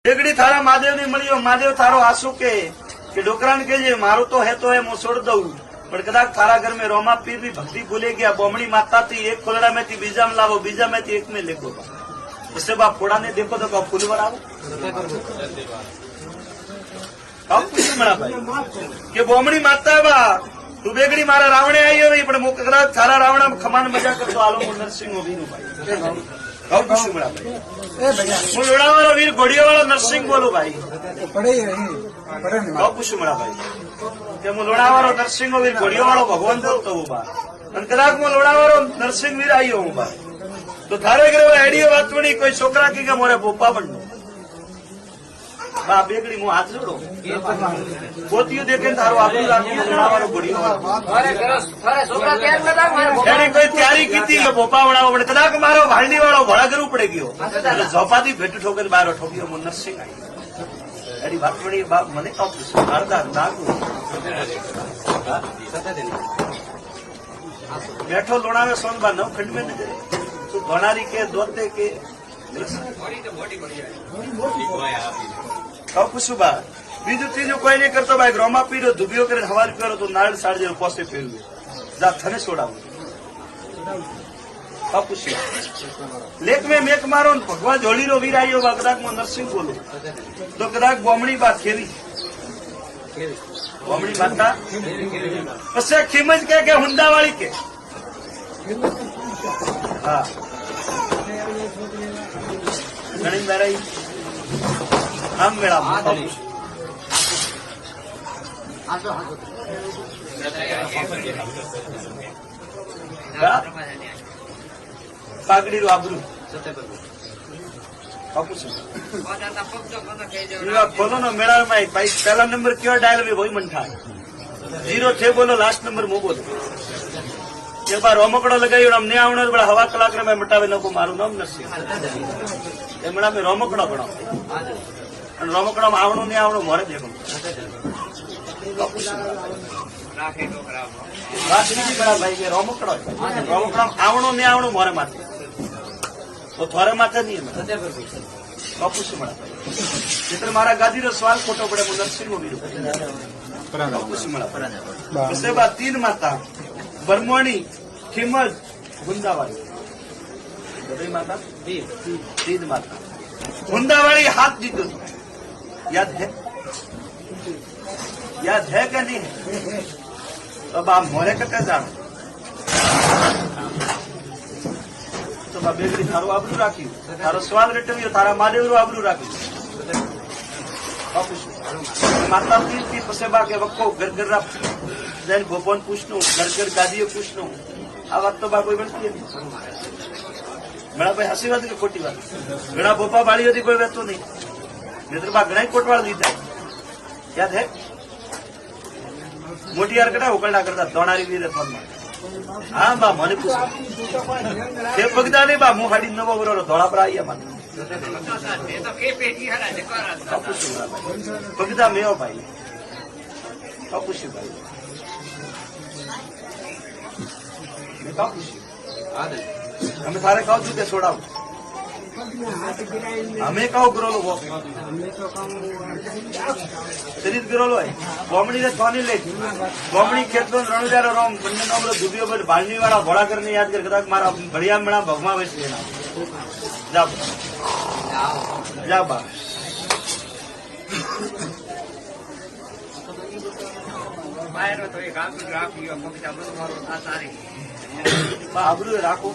એકડી થારા મહાદેવ ની મળ્યો મહાદેવ થારો આંसू के डोकरा ने कहे मारो तो है मैं छोड़ दऊ पर कदाच थारा घर में रोमा पीर भी भक्ति भूले गया बोमड़ी माता थी एक खोलड़ा में थी बीजा में लावो बीजा में थी एक में लेको उससे बाप फोड़ा ने देखो तो फूल बनाओ मना भाई के बोमड़ी माता बा तू बेगड़ी मारा रावणे आई हो रही पण कदाच थारा रावणा खमान मजा करतो आलो नरसिंह भाई હું લોડાવાળો વીર ઘોડીયાવાળો નરસિંહ બોલું ભાઈ પૂછું મળા ભાઈ કે હું લોડાવાળો નરસિંહ વીર ઘોડીયાવાળો ભગવાન બોલતો હું બા અને કદાચ હું લોડાવાળો નરસિંહ વીર આવ્યો હું બા તો થારે ઘરે એડીઓ વાત પડી કોઈ છોકરા કે મોરે પોપા પણ બા બેગડી હું હાથ જોડો પોતિયું દેખે તારું આપણું રાખી લોડાવાળો ઘોડીયાવાળો એની કોઈ તૈયારી કીધી પોપા વડાવો પડે કદાચ મારો ભાલડી વાળો ભળા કરવું પડે ગયો એટલે ઝોપાથી ભેટ ઠોકર બારો ઠોક્યો હું નરસિંહ આવી એની વાત પડી બાપ મને કહું અડધા નાગું બેઠો લોણાવે સોનબા નવ ખંડ में नजर तू धोनारी के दोते के પૂછું બા બીજું ત્રીજું કોઈ નહીં કરતો ભાઈ રોમા પીરો ધુબીઓ કરીને હવાલ કર્યો તો નાળ સાડજે પોસે ફેરવ્યું જા થને છોડાવું પૂછ્યું લેખ મેં મેક મારો ભગવાન જોડીનો વીર આવ્યો બા કદાચ હું નરસિંહ બોલું તો કદાચ બોમણી બા ખેવી બોમણી માતા પછી ખીમજ કે હુંડાવાળી કે હા ઘણી મારા આમ મેળા પાઘડીનું આબરું બોલો નો મેળામાં ભાઈ પહેલા નંબર કયો ડાયલ में वही मन था 0 थे बोलो लास्ट नंबर मो बोलो एक बार रोमकड़ो लगाई अમને આવણો બડા હવા કલાક में મટાવે नको મારું નામ નરસિંહ એ મેળા में રોમકડો ગણો અને રોમકડામાં આવણું નહીં આવણું મોરે દેખો વાત નથી બડા ભાઈ કે રોમકડો આવણું નહીં આવણું મોરે માથે તો થોરે માથે નહીં પૂછું મળે મિત્ર મારા ગાદીનો સવાલ ખોટો પડે હું નરસિંહ પૂછું મળે તીન માતા બરમોણી ખીમજ ગુંદાવાળી માતા તીન માતા गुंदावाड़ी हाथ जीतो याद है क्या नहीं है अब आप मोरे कटे जानो तो बा बेगड़ी थारो आबरू राखी थारो सवाल रेटव्यो तारा महादेवरो आबरू राखी माता तीन थी पसे बा के वक्को गरगरा जैन गोपन पूछनो गरगर गादीओ पूछनो आ बात तो बा कोई बनती है घना भाई हसी बात की खोटी बात घना बोपा बाड़ी होती कोई वैतो नहीं मित्र बा घना कोटवाड़ दीता याद है मोटी यार कटा उकलना करता दोनारी वीर हाँ बा मने पूछ पगदा नहीं बा मुंह फाड़ी नवो बरो धोड़ा पर आई मन पगदा में हो भाई पूछू भाई हमें सारे कहो जूते छोड़ाओ हमें कहो गिरोलो वो शरीर गिरोलो है बोमड़ी ने सोनी ले बोमड़ी खेत में रणुजार रोम बन्ने नो बोलो दुबियो पर बालनी वाला घोड़ा करने याद कर कदाच मारा बढ़िया मणा भगवा वेच लेना जा बा बाहर तो एक आबरू राखियो पक्का बंद मारो आ सारी आबरू राखो